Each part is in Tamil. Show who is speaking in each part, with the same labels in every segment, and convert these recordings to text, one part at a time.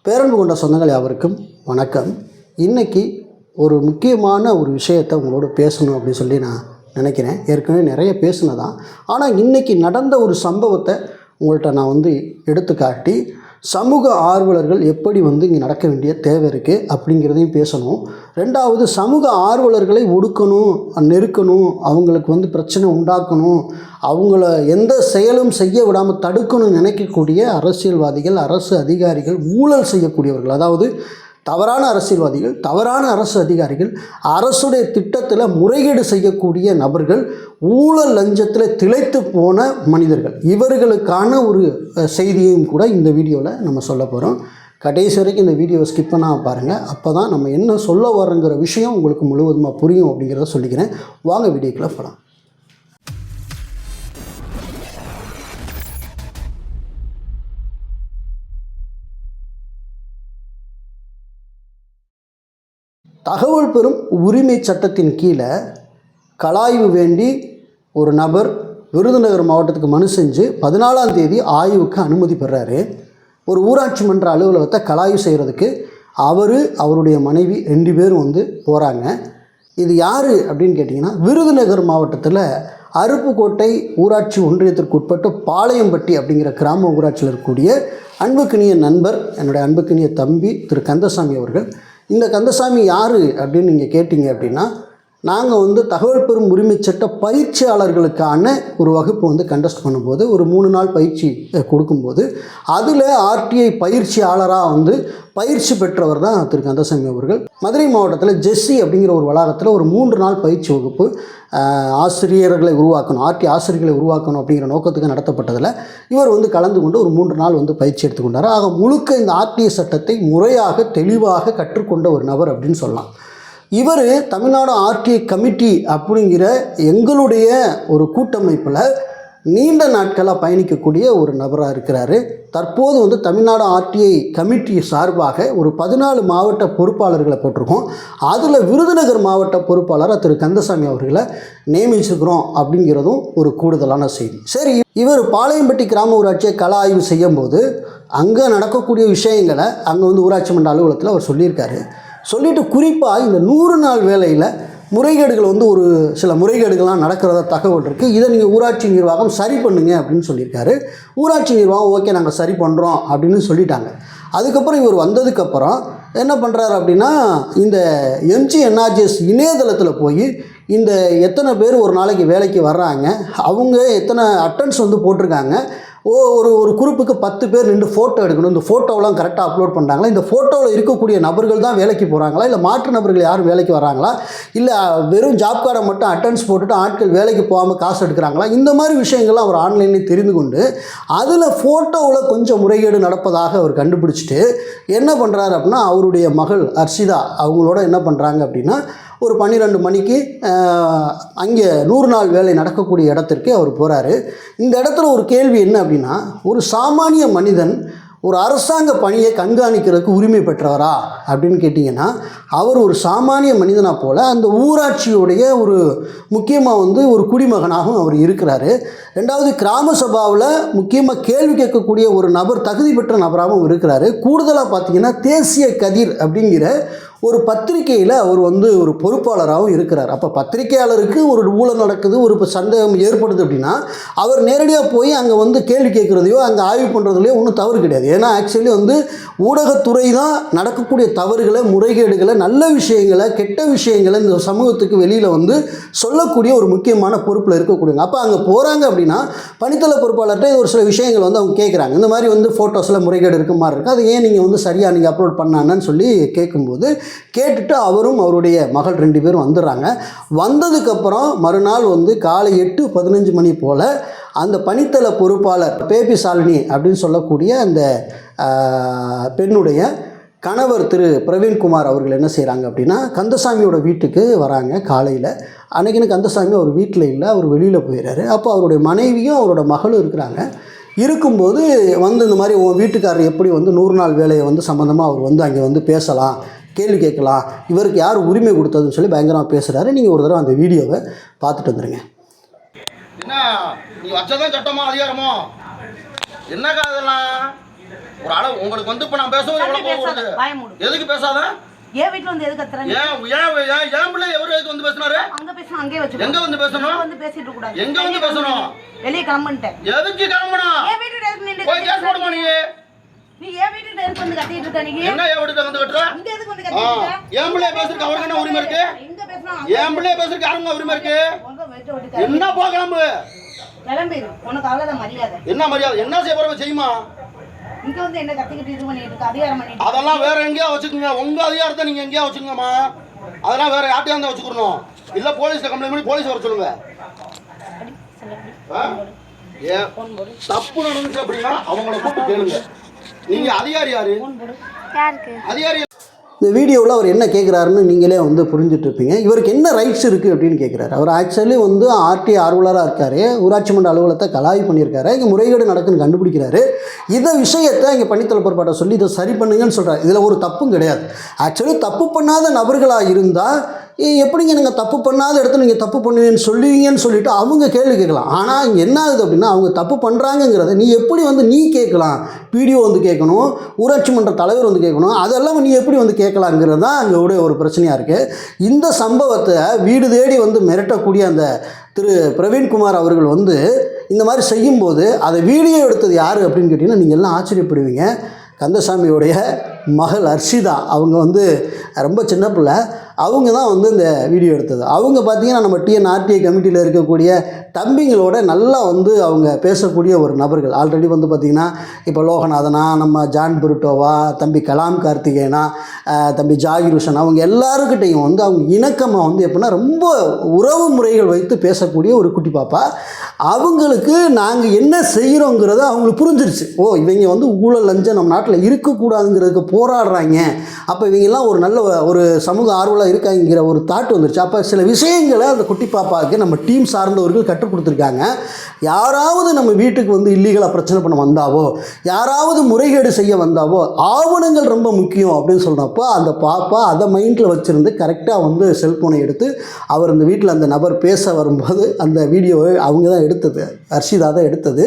Speaker 1: பேரன்பு கொண்ட சொந்தங்கள் யாவருக்கும் வணக்கம். இன்றைக்கி ஒரு முக்கியமான ஒரு விஷயத்தை உங்களோட பேசணும் அப்படின்னு சொல்லி நான் நினைக்கிறேன். ஏற்கனவே நிறைய பேசுனதான், ஆனால் இன்றைக்கி நடந்த ஒரு சம்பவத்தை உங்கள்கிட்ட நான் எடுத்து காட்டி சமூக ஆர்வலர்கள் எப்படி இங்கே நடக்க வேண்டிய தேவை இருக்குது அப்படிங்கிறதையும் பேசணும். ரெண்டாவது, சமூக ஆர்வலர்களை ஒடுக்கணும், நெருக்கணும், அவங்களுக்கு பிரச்சனை உண்டாக்கணும், அவங்கள எந்த செயலும் செய்ய விடாமல் தடுக்கணும்னு நினைக்கக்கூடிய அரசியல்வாதிகள், அரசு அதிகாரிகள், ஊழல் செய்யக்கூடியவர்கள், அதாவது தவறான அரசியல்வாதிகள், தவறான அரசு அதிகாரிகள், அரசுடைய திட்டத்தில் முறைகேடு செய்யக்கூடிய நபர்கள், ஊழல் லஞ்சத்தில் திளைத்து போன மனிதர்கள், இவர்களுக்கான ஒரு செய்தியையும் கூட இந்த வீடியோவில் நம்ம சொல்ல போகிறோம். கடைசி வரைக்கும் இந்த வீடியோவை ஸ்கிப் பண்ணாமல் பாருங்கள். அப்போ தான் நம்ம என்ன சொல்ல வரோங்கிற விஷயம் உங்களுக்கு முழுவதுமாக புரியும் அப்படிங்கிறத சொல்லிக்கிறேன். வாங்க வீடியோக்குள்ளே போகலாம். தகவல் பெறும் உரிமை சட்டத்தின் கீழே கலாய்வு வேண்டி ஒரு நபர் விருதுநகர் மாவட்டத்துக்கு மனு செஞ்சு 14ஆம் தேதி ஆய்வுக்கு அனுமதி பெறாரு. ஒரு ஊராட்சி மன்ற அலுவலகத்தை கலாய்வு செய்கிறதுக்கு அவருடைய மனைவி 2 பேரும் போகிறாங்க. இது யார் அப்படின்னு கேட்டிங்கன்னா, விருதுநகர் மாவட்டத்தில் அருப்புக்கோட்டை ஊராட்சி ஒன்றியத்திற்கு உட்பட்ட பாளையம்பட்டி அப்படிங்கிற கிராம ஊராட்சியில் இருக்கக்கூடிய அன்புக்கினிய நண்பர், என்னுடைய அன்புக்கினிய தம்பி திரு கந்தசாமி அவர்கள். இந்த கந்தசாமி யார் அப்படின்னு நீங்கள் கேட்டிங்க அப்படின்னா, நாங்கள் தகவல் பெறும் உரிமை சட்ட பயிற்சியாளர்களுக்கான ஒரு வகுப்பு கண்டஸ்ட் பண்ணும்போது, ஒரு 3 நாள் பயிற்சி கொடுக்கும்போது, அதில் ஆர்டிஐ பயிற்சியாளராக பயிற்சி பெற்றவர் தான் திரு கந்தசாமி அவர்கள். மதுரை மாவட்டத்தில் ஜெஸ்ஸி அப்படிங்கிற ஒரு வளாகத்தில் ஒரு 3 நாள் பயிற்சி வகுப்பு ஆசிரியர்களை உருவாக்கணும், ஆசிரியர்களை உருவாக்கணும் அப்படிங்கிற நோக்கத்துக்கு நடத்தப்பட்டதில் இவர் கலந்து கொண்டு ஒரு 3 நாள் பயிற்சி எடுத்துக்கொண்டார். ஆக முழுக்க இந்த ஆர்டிஐ சட்டத்தை முறையாக தெளிவாக கற்றுக்கொண்ட ஒரு நபர் அப்படின்னு சொல்லலாம். இவர் தமிழ்நாடு ஆர்டிஐ கமிட்டி அப்படிங்கிற எங்களுடைய ஒரு கூட்டமைப்பில் நீண்ட நாட்களாக பயணிக்கக்கூடிய ஒரு நபராக இருக்கிறாரு. தற்போது தமிழ்நாடு ஆர்டிஐ கமிட்டி சார்பாக ஒரு 14 மாவட்ட பொறுப்பாளர்களை போட்டிருக்கோம். அதில் விருதுநகர் மாவட்ட பொறுப்பாளராக திரு கந்தசாமி அவர்களை நியமிச்சிருக்கிறோம் அப்படிங்கிறதும் ஒரு கூடுதலான செய்தி. சரி, இவர் பாளையம்பட்டி கிராம ஊராட்சியை கள ஆய்வு செய்யும்போது அங்கே நடக்கக்கூடிய விஷயங்களை அங்கே ஊராட்சி மன்ற அலுவலகத்தில் அவர் சொல்லிட்டு குறிப்பாக இந்த 100 நாள் வேலையில் முறைகேடுகள் ஒரு சில முறைகேடுகள்லாம் நடக்கிறதா தகவல் இருக்குது, இதை நீங்கள் ஊராட்சி நிர்வாகம் சரி பண்ணுங்க அப்படின்னு சொல்லியிருக்காரு. ஊராட்சி நிர்வாகம் ஓகே நாங்கள் சரி பண்ணுறோம் அப்படின்னு சொல்லிட்டாங்க. அதுக்கப்புறம் இவர் வந்ததுக்கப்புறம் என்ன பண்ணுறாரு அப்படின்னா, இந்த எம்ஜிஎன்ஆர்ஜிஎஸ் இணையதளத்தில் போய் இந்த எத்தனை பேர் ஒரு நாளைக்கு வேலைக்கு வர்றாங்க, அவங்க எத்தனை அட்டன்ஸ் போட்டிருக்காங்க, ஒரு குரூப்புக்கு 10 பேர் நின்று ஃபோட்டோ எடுக்கணும், இந்த ஃபோட்டோவெலாம் கரெக்டாக அப்லோட் பண்ணுறாங்களா, இந்த ஃபோட்டோவில் இருக்கக்கூடிய நபர்கள் தான் வேலைக்கு போகிறாங்களா, இல்லை மாற்று நபர்கள் யாரும் வேலைக்கு வராங்களா, இல்லை வெறும் ஜாப் கார்டை மட்டும் அட்டன்ஸ் போட்டுட்டு ஆட்கள் வேலைக்கு போகாமல் காசு எடுக்கிறாங்களா, இந்த மாதிரி விஷயங்கள்லாம் அவர் ஆன்லைன்லேயே தெரிந்து கொண்டு அதில் ஃபோட்டோவில் கொஞ்சம் முறைகேடு நடப்பதாக அவர் கண்டுபிடிச்சிட்டு என்ன பண்ணுறாரு அப்படின்னா, அவருடைய மகள் அர்ஷிதா அவங்களோட என்ன பண்ணுறாங்க அப்படின்னா, ஒரு 12 மணிக்கு அங்கே 100 நாள் வேலை நடக்கக்கூடிய இடத்திற்கு அவர் போகிறாரு. இந்த இடத்துல ஒரு கேள்வி என்ன அப்படின்னா, ஒரு சாமானிய மனிதன் ஒரு அரசாங்க பணியை கண்காணிக்கிறதுக்கு உரிமை பெற்றவரா அப்படின்னு கேட்டிங்கன்னா, அவர் ஒரு சாமானிய மனிதனாக போல் அந்த ஊராட்சியுடைய ஒரு முக்கியமாக ஒரு குடிமகனாகவும் அவர் இருக்கிறாரு. ரெண்டாவது, கிராம சபாவில் முக்கியமாக கேள்வி கேட்கக்கூடிய ஒரு நபர், தகுதி பெற்ற நபராகவும் இருக்கிறாரு. கூடுதலாக பார்த்திங்கன்னா, தேசிய கதிர் அப்படிங்கிற ஒரு பத்திரிகையில் அவர் ஒரு பொறுப்பாளராகவும் இருக்கிறார். அப்போ பத்திரிகையாளருக்கு ஒரு ஊழல் நடக்குது, ஒரு சந்தேகம் ஏற்படுது அப்படின்னா அவர் நேரடியாக போய் அங்கே கேள்வி கேட்குறதையோ அங்கே ஆய்வு பண்ணுறதுலையோ ஒன்றும் தவறு கிடையாது. ஏன்னா ஆக்சுவலி ஊடகத்துறை தான் நடக்கக்கூடிய தவறுகளை, முறைகேடுகளை, நல்ல விஷயங்களை, கெட்ட விஷயங்களை இந்த சமூகத்துக்கு வெளியில் சொல்லக்கூடிய ஒரு முக்கியமான பொறுப்பில் இருக்கக்கூடியவங்க. அப்போ அங்கே போகிறாங்க அப்படின்னா பணித்தள பொறுப்பாளர்கிட்ட ஒரு சில விஷயங்கள் அவங்க கேட்குறாங்க. இந்த மாதிரி ஃபோட்டோஸில் முறைகேடு இருக்க மாதிரி இருக்குது, அது ஏன் நீங்கள் சரியாக நீங்கள் அப்லோட் பண்ணான்னு சொல்லி கேட்கும்போது கேட்டுட்டு அவரும் அவருடைய மகள் 2 பேரும் வந்துடுறாங்க. வந்ததுக்கப்புறம் மறுநாள் காலை 8:15 மணி போல் அந்த பணித்தள பொறுப்பாளர் பேபி சாலினி அப்படின்னு சொல்லக்கூடிய அந்த பெண்ணுடைய கணவர் திரு பிரவீன்குமார் அவர்கள் என்ன செய்கிறாங்க அப்படின்னா, கந்தசாமியோட வீட்டுக்கு வராங்க காலையில். அன்றைக்கின்னு கந்தசாமி அவர் வீட்டில் இல்லை, அவர் வெளியில் போயிடுறாரு. அப்போ அவருடைய மனைவியும் அவரோட மகளும் இருக்கிறாங்க. இருக்கும்போது இந்த மாதிரி உன் வீட்டுக்காரர் எப்படி 100 நாள் வேலையை சம்மந்தமாக அவர் அங்கே பேசலாம், கேள்வி கேட்கலாம், இவருக்கு யார் உரிமை கொடுத்ததுன்னு சொல்லி பயங்கரமாக பேசுகிறாரு. நீங்கள் ஒரு தடவை அந்த வீடியோவை பார்த்துட்டு வந்துடுங்க.
Speaker 2: என்ன நீ வச்சதான் சட்டமோ அதிகாரமோ என்ன காதெல்லாம் ஒரு அளவு உங்களுக்கு வந்து இப்ப நான் பேசுவது எவ்வளவு கோவம் வருது? எதுக்கு பேசாத?
Speaker 3: ஏன் வீட்ல வந்து எதுக்கு கத்துறீங்க?
Speaker 2: ஏன் பிள்ளை எவரு எதுக்கு வந்து பேசினாரு?
Speaker 3: அங்க பேசணும், அங்கே வச்சு.
Speaker 2: எங்க வந்து பேசணும்?
Speaker 3: வந்து பேசிட்டு இருக்க கூடாது.
Speaker 2: எங்க வந்து பேசணும்?
Speaker 3: வெளிய கிளம்பிட்டேன்.
Speaker 2: எதுக்கு கிளம்பணும்?
Speaker 3: ஏன் வீட்டுல எதுக்கு நின்னு
Speaker 2: போய் கேஸ் போடுமா நீ?
Speaker 3: நீ ஏன் வீட்டுல எதுக்கு வந்து கத்திட்டு இருக்க நீ?
Speaker 2: என்ன ஏன் வீட்டுல வந்து கத்துற?
Speaker 3: அங்க எதுக்கு வந்து கத்திட்டு இருக்க?
Speaker 2: ஏன் பிள்ளை பேசுறதுக்கு அவருக்கு என்ன உரிமை இருக்கு?
Speaker 3: இங்க பேசணும்.
Speaker 2: ஏன் பிள்ளை பேசுறதுக்கு யாருக்கு உரிமை இருக்கு?
Speaker 3: உங்க வெட்ட வெட்ட
Speaker 2: என்ன போ கிளம்பு.
Speaker 3: கிளம்பு. உனக்கு அவ்வளவுதான் மரியாதை.
Speaker 2: என்ன மரியாதை? என்ன செய்ய போறவங்க செய்யுமா?
Speaker 3: இங்க வந்து என்ன கத்திக்கிட்டு இது பண்ணிட்டு இருக்க? அதிகாரம் பண்ணிட்டு.
Speaker 2: அதெல்லாம் வேற எங்கேயா வச்சுக்கோங்க. உங்க அதிகாரத்தை நீங்க எங்கேயா வச்சுக்கோங்கம்மா. அதெல்லாம் வேற யார்ட்டையா இருந்தா வச்சுக்கணும். இல்ல போலீஸ்ல கம்ப்ளைண்ட் பண்ணி போலீஸ் வர சொல்லுங்க. தப்பு நடந்துச்சு அப்படின்னா அவங்கள கூப்பிட்டு கேளுங்க. நீங்க அதிகாரி யாரு? அதிகாரி
Speaker 1: இந்த வீடியோவில் அவர் என்ன கேட்குறாருன்னு நீங்களே வந்து புரிஞ்சுட்டு இருப்பீங்க. இவருக்கு என்ன ரைட்ஸ் இருக்குது அப்படின்னு கேட்குறாரு. அவர் ஆக்சுவலி வந்து ஆர்டி ஆர்வலராக இருக்கார். ஊராட்சி மன்ற அலுவலகத்தை கலாய் பண்ணியிருக்காரு. இங்கே முறைகேடு நடக்குன்னு கண்டுபிடிக்கிறாரு. இந்த விஷயத்தை இங்கே பணித்தள பொறுப்பாட்ட சொல்லி இதை சரி பண்ணுங்கன்னு சொல்கிறார். இதில் ஒரு தப்பும் கிடையாது. ஆக்சுவலி தப்பு பண்ணாத நபர்களாக இருந்தால் எப்படிங்க நீங்கள் தப்பு பண்ணாத இடத்துல நீங்கள் தப்பு பண்ணுவீங்கன்னு சொல்லுவீங்கன்னு சொல்லிவிட்டு அவங்க கேள்வி கேட்கலாம். ஆனால் இங்கே என்ன ஆகுது அப்படின்னா அவங்க தப்பு பண்ணுறாங்கங்கிறத நீ எப்படி வந்து நீ கேட்கலாம்? பிடிஓ வந்து கேட்கணும், ஊராட்சி மன்ற தலைவர் வந்து கேட்கணும், அதெல்லாம் நீ எப்படி வந்து கேட்கலாங்கிறது தான் அங்கே ஒரு பிரச்சனையாக இருக்குது. இந்த சம்பவத்தை வீடு தேடி வந்து மிரட்டக்கூடிய அந்த திரு பிரவீன்குமார் அவர்கள் வந்து இந்த மாதிரி செய்யும்போது அதை வீடியோ எடுத்தது யார் அப்படின்னு கேட்டிங்கன்னா நீங்கள் எல்லாம் ஆச்சரியப்படுவீங்க. கந்தசாமியோடைய மகள் அர்ஷிதா, அவங்க வந்து ரொம்ப சின்ன பிள்ளை, அவங்க தான் வந்து இந்த வீடியோ எடுத்தது. அவங்க பார்த்திங்கன்னா நம்ம டிஎன்ஆர்டிஐ கமிட்டியில் இருக்கக்கூடிய தம்பிங்களோட நல்லா வந்து அவங்க பேசக்கூடிய ஒரு நபர்கள். ஆல்ரெடி வந்து பார்த்திங்கன்னா இப்போ லோகநாதனா, நம்ம ஜான் புருட்டோவா, தம்பி கலாம் கார்த்திகேயனா, தம்பி ஜாகிர் ஹுசன், அவங்க எல்லாருக்கிட்டையும் வந்து அவங்க இணக்கமாக வந்து எப்படின்னா ரொம்ப உறவு முறைகள் வைத்து பேசக்கூடிய ஒரு குட்டி பாப்பா. அவங்களுக்கு நாங்கள் என்ன செய்கிறோங்கிறத அவங்களுக்கு புரிஞ்சிருச்சு. ஓ, இவங்க வந்து ஊழல் லஞ்சம் நம்ம நாட்டில் இருக்கக்கூடாதுங்கிறதுக்கு போராடுறாங்க, அப்போ இவங்கெல்லாம் ஒரு நல்ல ஒரு சமூக ஆர்வலாக இருக்காங்கிற ஒரு தாட் வந்துருச்சு. அப்போ சில விஷயங்களை அந்த குட்டி பாப்பாவுக்கு நம்ம டீம் சார்ந்தவர்கள் கற்றுக் கொடுத்துருக்காங்க. யாராவது நம்ம வீட்டுக்கு வந்து இல்லீகலாக பிரச்சனை பண்ண வந்தாவோ, யாராவது முறைகேடு செய்ய வந்தாவோ ஆவணங்கள் ரொம்ப முக்கியம் அப்படின்னு சொல்கிறப்போ அந்த பாப்பா அதை மைண்டில் வச்சுருந்து கரெக்டாக வந்து செல்ஃபோனை எடுத்து அவர் அந்த வீட்டில் அந்த நபர் பேச வரும்போது அந்த வீடியோவை அவங்க தான் எடுத்தது, அர்ஷிதா தான் எடுத்து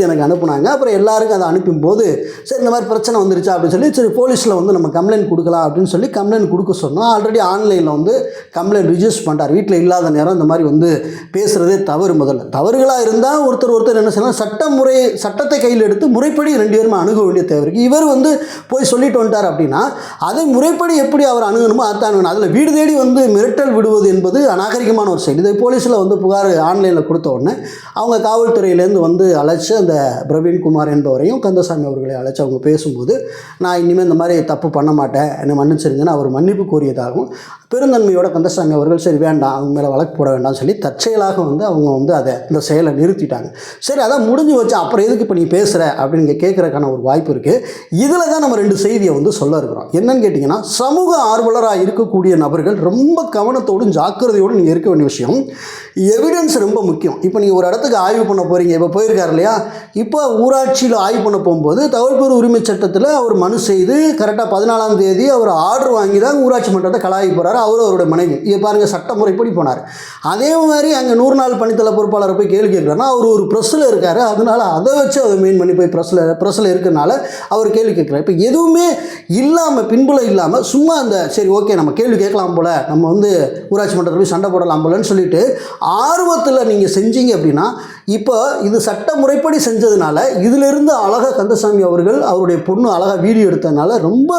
Speaker 1: எனக்கு அனுப்புனாங்க. அப்புறம் எல்லாருக்கும் அதை அனுப்பும்போது சரி இந்த மாதிரி பிரச்சனை வந்துருச்சா அப்படின்னு சொல்லி சரி போலீஸில் வந்து நம்ம கம்ப்ளைண்ட் கொடுக்கலாம் அப்படின்னு சொல்லி கம்ப்ளைண்ட் கொடுக்க சொன்னோம். ஆல்ரெடி ஆன்லைனில் வந்து கம்ப்ளைண்ட் ரிஜிஸ்டர் பண்ணிட்டார். வீட்டில் இல்லாத நேரம் இந்த மாதிரி வந்து பேசுகிறதே தவறு. முதல்ல தவறுகளாக இருந்தால் ஒருத்தர் என்ன செய்யலாம், சட்டத்தை கையில் எடுத்து முறைப்படி 2 பேருமே அணுக வேண்டிய தேவை இருக்குது. இவர் வந்து போய் சொல்லிட்டு வந்துட்டார் அப்படின்னா அதை முறைப்படி எப்படி அவர் அணுகணுமோ அதுதான் வேணும். அதில் வீடு தேடி வந்து மிரட்டல் விடுவது என்பது அநாகரிகமான ஒரு செயல். இதை போலீஸில் வந்து புகார் ஆன்லைனில் கொடுத்த உடனே அவங்க காவல்துறையிலேருந்து வந்து அழைச்சி அந்த பிரவீன்குமார் என்பவரையும் கந்தசாமி அவர்களை அழைச்சி அவங்க பேசும்போது நான் இனிமேல் இந்த மாதிரி தப்பு பண்ண மாட்டேன், என்னை மன்னிச்சிருங்கன்னு அவர் மன்னிப்பு கோரியதாகவும் பெருந்தன்மையோட கந்தசாமி அவர்கள் சரி வேண்டாம் அவங்க மேலே வழக்கு போட வேண்டாம்னு சொல்லி தற்செயலாக வந்து அவங்க வந்து அதை இந்த செயலை நிறுத்திட்டாங்க. சரி அதான் முடிஞ்சு வச்சு அப்புறம் எதுக்கு இப்போ நீ பேசுகிற அப்படின்னு கேட்குறதுக்கான ஒரு வாய்ப்பு இருக்குது. இதில் தான் நம்ம 2 செய்தியை வந்து சொல்ல இருக்கிறோம். என்னன்னு கேட்டிங்கன்னா சமூக ஆர்வலராக இருக்கக்கூடிய நபர்கள் ரொம்ப கவனத்தோடும் ஜாக்கிரதையோடு நீங்கள் இருக்க வேண்டிய விஷயம், எவிடன்ஸ் ரொம்ப முக்கியம். இப்போ நீங்கள் ஒரு இடத்துக்கு ஆய்வு பண்ண போகிறீங்க, இப்போ போயிருக்கார் இல்லையா, இப்போ ஊராட்சியில் ஆய்வு பண்ண போகும்போது தகவல்பெறும் உரிமை சட்டத்தில் அவர் மனு செய்து கரெக்டாக 14ஆம் தேதி அவர் ஆர்டர் வாங்கி தான் ஊராட்சி மன்றத்தை கலாய்க்க போகிறார். அவருடைய மனைவி இங்கே பாருங்கள் சட்டமுறைப்படி போனார். அதே மாதிரி அங்கே 100 நாள் பணித்தள பொறுப்பாளரை போய் கேள்வி கேட்குறாருன்னா அவர் ஒரு ப்ரெஸ்ஸில் இருக்கார், அதனால் அதை வச்சு அதை மெயின் பண்ணி போய் ப்ரெஸ்ஸில் இருக்கிறனால அவர் கேள்வி கேட்குறாரு. இப்போ எதுவுமே இல்லாமல் பின்புலம் இல்லாமல் சும்மா அந்த சரி ஓகே நம்ம கேள்வி கேட்கலாம் போல், நம்ம வந்து ஊராட்சி மன்றத்தில் போய் சண்டை போடலாம் போலன்னு சொல்லிட்டு ஆர்வத்தில் நீங்கள் செஞ்சீங்க அப்படின்னா இப்போ இது சட்ட முறைப்படி செஞ்சதுனால இதிலிருந்து அழகாக கந்தசாமி அவர்கள் அவருடைய பொண்ணு அழகாக வீடியோ எடுத்ததுனால ரொம்ப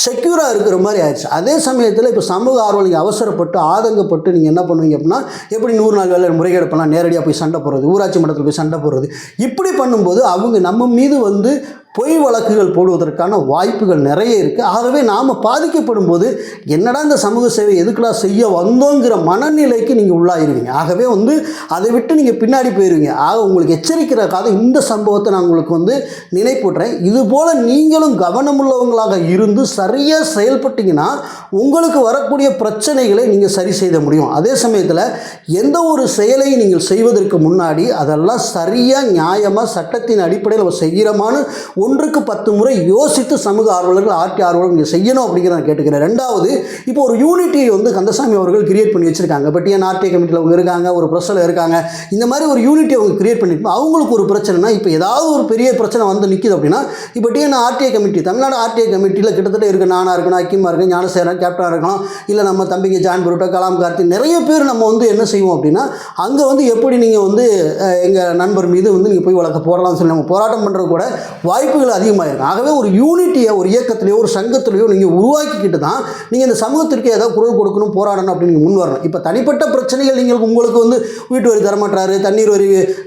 Speaker 1: செக்யூராக இருக்கிற மாதிரி ஆயிடுச்சு. அதே சமயத்தில் இப்போ சமூக ஆர்வம் நீங்கள் அவசரப்பட்டு ஆதங்கப்பட்டு நீங்கள் என்ன பண்ணுவீங்க அப்படின்னா எப்படி 100 நாள் வேலை முறைகேடு பண்ணலாம், நேரடியாக போய் சண்டை போடுறது, ஊராட்சி மன்றத்தில் போய் சண்டை போடுறது, இப்படி பண்ணும்போது அவங்க நம்ம மீது வந்து பொய் வழக்குகள் போடுவதற்கான வாய்ப்புகள் நிறைய இருக்குது. ஆகவே நாம் பாதிக்கப்படும் போது என்னடா இந்த சமூக சேவை எதுக்குடா செய்ய வந்தோங்கிற மனநிலைக்கு நீங்கள் உள்ளாயிருவீங்க. ஆகவே வந்து அதை விட்டு நீங்கள் பின்னாடி போயிடுவீங்க. ஆக உங்களுக்கு எச்சரிக்கிறதுக்காக இந்த சம்பவத்தை நான் உங்களுக்கு வந்து நினைப்பூட்டுறேன். இதுபோல் நீங்களும் கவனமுள்ளவங்களாக இருந்து சரியாக செயல்பட்டீங்கன்னா உங்களுக்கு வரக்கூடிய பிரச்சனைகளை நீங்கள் சரி செய்த முடியும். அதே சமயத்தில் எந்த ஒரு செயலையும் நீங்கள் செய்வதற்கு முன்னாடி அதெல்லாம் சரியாக நியாயமாக சட்டத்தின் அடிப்படையில் செய்கிறமான ஒன்றுக்கு 10 முறை யோசித்து சமூக ஆர்வலர்கள் ஆர்டி ஆர்வலர்கள் நீங்கள் செய்யணும் அப்படிங்கிறத நான் கேட்டுக்கிறேன். ரெண்டாவது, இப்போ ஒரு யூனிட்டியை வந்து கந்தசாமி அவர்கள் கிரியேட் பண்ணி வச்சுருக்காங்க. பட் ஏன் ஆர்டிஐ கமிட்டியில் அவங்க இருக்காங்க, ஒரு ப்ரெஸ்ஸில் இருக்காங்க, இந்த மாதிரி ஒரு யூனிட்டி அவங்க கிரியேட் பண்ணியிருப்போம். அவங்களுக்கு ஒரு பிரச்சனைனா இப்போ ஏதாவது ஒரு பெரிய பிரச்சனை வந்து நிற்கிது அப்படின்னா, இப்போ TN RTI committee, Tamil Nadu RTI கமிட்டியில் கிட்டத்தட்ட இருக்க நானாக இருக்கணும், அக்கிமா இருக்கணும், ஞானசேகரன் கேப்டனாக இருக்கணும், இல்லை நம்ம தம்பிங்க ஜான் புருட்டோ, கலாம் கார்த்தி, நிறைய பேர் நம்ம வந்து என்ன செய்வோம் அப்படின்னா, அங்கே வந்து எப்படி நீங்கள் வந்து எங்கள் நண்பர் மீது வந்து நீங்கள் போய் வழக்கு போடலாம்னு சொல்லி நம்ம போராட்டம் பண்ணுறது கூட வாய்ப்புகள் அதிகமாக இருக்கும். ஆகவே ஒரு யூனிட்டியை ஒரு இயக்கத்திலேயோ ஒரு சங்கத்திலேயோ நீங்கள் உருவாக்கிக்கிட்டு தான் நீங்கள் இந்த சமூகத்திற்கு ஏதாவது குரல் கொடுக்கணும், போராடணும் அப்படின்னு நீங்கள் முன் வரணும். இப்போ தனிப்பட்ட பிரச்சனைகள் நீங்கள் உங்களுக்கு வந்து வீட்டு வரி தரமாட்டாரு,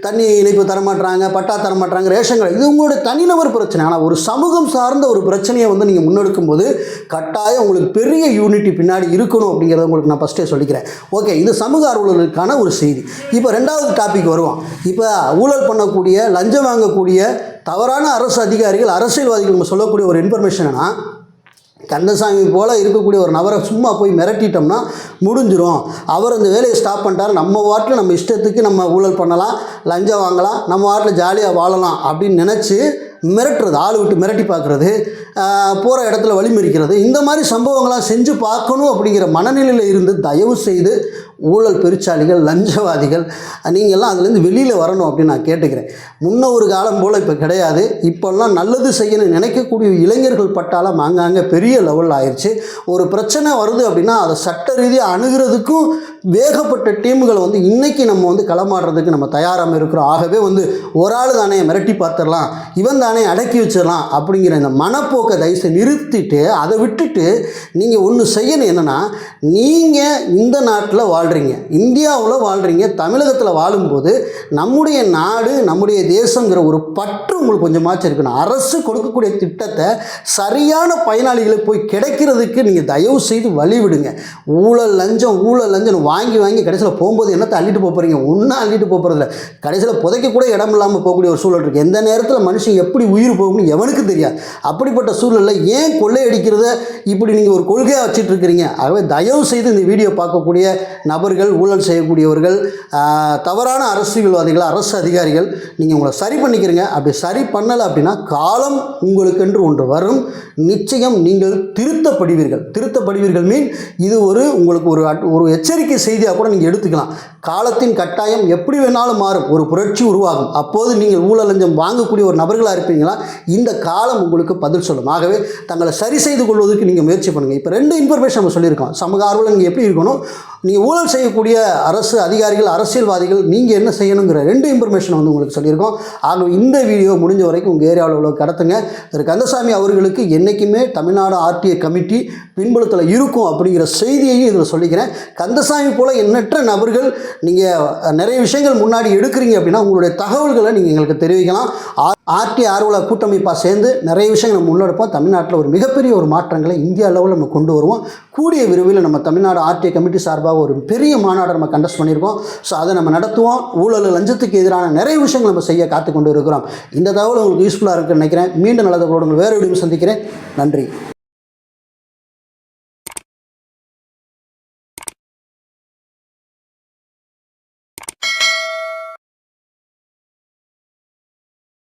Speaker 1: தண்ணி இணைப்பு தரமாட்டாங்க, பட்டா தரமாட்டாங்க, ரேஷன் கார்டு, இது உங்களுடைய தனிநபர் பிரச்சனை. ஆனால் ஒரு சமூகம் சார்ந்த ஒரு பிரச்சனையை வந்து நீங்கள் முன்னெடுக்கும் போது கட்டாயம் உங்களுக்கு பெரிய யூனிட்டி பின்னாடி இருக்கணும் அப்படிங்கிறத உங்களுக்கு நான் ஃபஸ்ட்டே சொல்லிக்கிறேன். ஓகே, இது சமூக ஆர்வலர்களுக்கான ஒரு செய்தி. இப்போ ரெண்டாவது டாபிக் வருவோம். இப்போ ஊழல் பண்ணக்கூடிய, லஞ்சம் வாங்கக்கூடிய தவறான அரசு அதிகாரிகள், அரசியல்வாதிகள் நம்ம சொல்லக்கூடிய ஒரு இன்ஃபர்மேஷன் என்னன்னா, கந்தசாமி போல் இருக்கக்கூடிய ஒரு நபரை சும்மா போய் மிரட்டிட்டோம்னா முடிஞ்சிடும், அவர் அந்த வேலையை ஸ்டாப் பண்ணிட்டார், நம்ம வாட்டில் நம்ம இஷ்டத்துக்கு நம்ம ஊழல் பண்ணலாம், லஞ்சம் வாங்கலாம், நம்ம வாட்டில் ஜாலியாக வாழலாம் அப்படின்னு நினச்சி மிரட்டுறது, ஆள் விட்டு மிரட்டி பார்க்குறது, போகிற இடத்துல வழிமறிக்கிறது, இந்த மாதிரி சம்பவங்கள்லாம் செஞ்சு பார்க்கணும் அப்படிங்கிற மனநிலையில் இருந்து தயவு செய்து ஊழல் பெருச்சாளிகள், லஞ்சவாதிகள், நீங்கள்லாம் அதுலேருந்து வெளியில் வரணும் அப்படின்னு நான் கேட்டுக்கிறேன். முன்ன ஒரு காலம் போல் இப்போ கிடையாது. இப்போல்லாம் நல்லது செய்யணும்னு நினைக்கக்கூடிய இளைஞர்கள் பட்டாலும் ஆங்காங்கே பெரிய லெவலில் ஆயிடுச்சு. ஒரு பிரச்சனை வருது அப்படின்னா அதை சட்ட ரீதியாக அணுகிறதுக்கும் வேகப்பட்ட டீம்களை வந்து இன்றைக்கி நம்ம வந்து களமாடுறதுக்கு நம்ம தயாராக இருக்கிறோம். ஆகவே வந்து ஒரு ஆள் தானே மிரட்டி பார்த்துடலாம், இவன் தானே அடக்கி வச்சிடலாம் அப்படிங்கிற இந்த மனப்போக்கை தயவுசெய்து நிறுத்திட்டு அதை விட்டுட்டு நீங்கள் ஒன்று செய்யணும். என்னென்னா, நீங்கள் இந்த நாட்டில் வாழ்கிறீங்க, இந்தியாவில் வாழ்கிறீங்க, தமிழகத்தில் வாழும்போது நம்முடைய நாடு, நம்முடைய தேசங்கிற ஒரு பற்று உங்களுக்கு கொஞ்சமாச்சும் இருக்கணும். அரசு கொடுக்கக்கூடிய திட்டத்தை சரியான பயனாளிகளுக்கு போய் கிடைக்கிறதுக்கு நீங்கள் தயவு செய்து வழிவிடுங்க. ஊழல் லஞ்சம் வாங்கி கடைசியில் போகும்போது என்னத்தை அள்ளிட்டு போகிறீங்க? ஒன்றும் அள்ளிட்டு போகிறதில்ல. கடைசியில் புதைக்க கூட இடம் இல்லாமல் போகக்கூடிய ஒரு சூழல் இருக்குது. எந்த நேரத்தில் மனுஷன் எப்படி உயிர் போகும்னு எவனுக்கு தெரியாது. அப்படிப்பட்ட சூழலில் ஏன் கொள்ளையடிக்கிறத இப்படி நீங்கள் ஒரு கொள்கையாக வச்சுட்டு இருக்கிறீங்க? ஆகவே தயவு செய்து இந்த வீடியோ பார்க்கக்கூடிய நபர்கள், ஊழல் செய்யக்கூடியவர்கள், தவறான அரசியல்வாதிகள், அரசு அதிகாரிகள், நீங்கள் உங்களை சரி பண்ணிக்கிறீங்க. அப்படி சரி பண்ணலை அப்படின்னா காலம் உங்களுக்கென்று ஒன்று வரும். நிச்சயம் நீங்கள் திருத்தப்படுவீர்கள் மீன் இது உங்களுக்கு ஒரு எச்சரிக்கை செய்தியாக கூட நீங்கள் எடுத்துக்கலாம். காலத்தின் கட்டாயம் எப்படி வேணாலும் மாறும், ஒரு புரட்சி உருவாகும். அப்போது நீங்கள் ஊழல் லஞ்சம் வாங்கக்கூடிய ஒரு நபர்களாக இருப்பீங்களா? இந்த காலம் உங்களுக்கு பதில் சொல்லும். ஆகவே தங்களை சரி செய்து கொள்வதற்கு நீங்கள் முயற்சி பண்ணுங்கள். இப்போ 2 இன்ஃபர்மேஷன் நம்ம சொல்லியிருக்கோம். சமூக ஆர்வலர் நீங்கள் எப்படி இருக்கணும், நீங்கள் ஊழல் செய்யக்கூடிய அரசு அதிகாரிகள், அரசியல்வாதிகள் நீங்கள் என்ன செய்யணுங்கிற 2 இன்ஃபர்மேஷன் வந்து உங்களுக்கு சொல்லியிருக்கோம். ஆகவே இந்த வீடியோ முடிஞ்ச வரைக்கும் உங்கள் ஏரியாவில் உள்ள கடத்துங்க. திரு கந்தசாமி அவர்களுக்கு என்றைக்குமே தமிழ்நாடு ஆர்டிஐ கமிட்டி பின்புலத்தில் இருக்கும் அப்படிங்கிற செய்தியையும் இதில் சொல்லிக்கிறேன். கந்தசாமி போல் எண்ணற்ற நபர்கள் நீங்கள் நிறைய விஷயங்கள் முன்னாடி எடுக்கிறீங்க அப்படின்னா உங்களுடைய தகவல்களை நீங்கள் எங்களுக்கு தெரிவிக்கலாம். ஆர்டி ஆர்வலர் கூட்டமைப்பாக சேர்ந்து நிறைய விஷயங்கள் நம்ம முன்னெடுப்போம். தமிழ்நாட்டில் ஒரு மிகப்பெரிய ஒரு மாற்றங்களை இந்தியா லெவலில் நம்ம கொண்டு வருவோம். கூடிய விரைவில் நம்ம தமிழ்நாடு ஆர்டிஐ கமிட்டி சார்பாக ஒரு பெரிய மாநாடு நம்ம கண்டக்ட் பண்ணியிருக்கோம். ஸோ அதை நம்ம நடத்துவோம். ஊழல் லஞ்சத்துக்கு எதிரான நிறைய விஷயங்கள் நம்ம செய்ய காத்து கொண்டு இருக்கிறோம். இந்த தகவல் உங்களுக்கு யூஸ்ஃபுல்லாக இருக்குன்னு நினைக்கிறேன். மீண்டும் நல்ல தகவலோடு வேறு வீடியோ சந்திக்கிறேன். நன்றி.